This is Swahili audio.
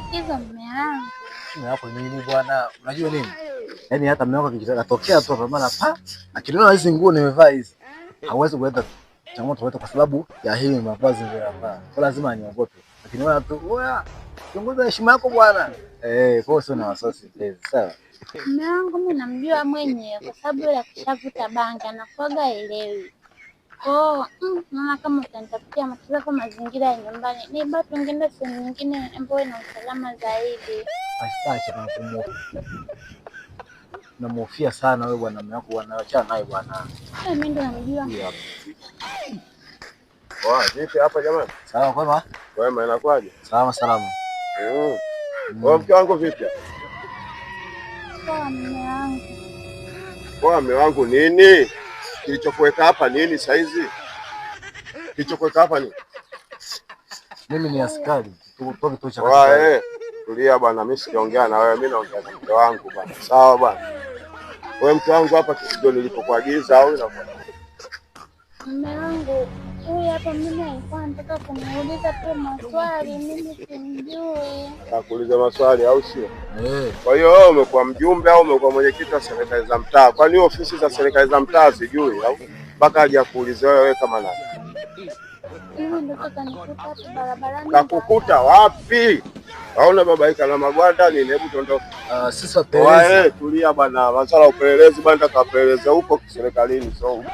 Tatizo mume wangu. Mume wako nini bwana? Unajua nini? Yaani hata mume wako akitokea tu kwa maana akiniona hizi nguo nimevaa hizi. Hawezi kuleta changamoto yote kwa sababu ya hii mavazi niliyovaa. Kwa lazima aniogope. Akiniona tu, "Oya, kiongoza heshima yako bwana." Kwa hiyo sio na wasiwasi hivi. Sawa. Mume wangu mimi namjua mwenyewe kwa sababu yule akishavuta bangi anakuwaga elewi. Naona kama utanitafutia matatizo kwa mazingira ya nyumbani. Ni bora tungeenda sehemu nyingine ambayo ina usalama zaidi. Acha na kumhofu. Namhofia sana wewe bwana, mume wako bwana, achana naye bwana. Mimi ndo namjua. Vipi hapa jamani? Sawa kwema? Wema inakwaje? Salama salama. Mke wangu vipi? Poa mume wangu. Poa mume wangu nini? Kilichokuweka hapa nini saizi? Kilichokuweka hapa nini? Mimi ni askari. Tuko kituo cha kazi. Tulia bwana, mimi sijaongea na wewe, mimi naongea na mke wangu bwana. Sawa bwana. Wewe mke wangu hapa ndio nilipokuagiza au inakuwa? Mume wangu huyu hapa mimi alikuwa anataka kuniuliza tu maswali, mimi simjui. Nakuuliza maswali au sio? Kwa hiyo wewe umekuwa mjumbe au umekuwa mwenyekiti wa serikali za mtaa? Kwani ofisi za serikali za mtaa sijui au mpaka haja kuuliza wewe kama nani? Mimi ndo kanikuta hapo barabarani. Kakukuta wapi? Hauna babaika na magwanda nini? Hebu tuondoke. Sisi wapelelezi. Tulia bwana, masuala ya upelelezi bwana, kapeleleza huko serikalini, so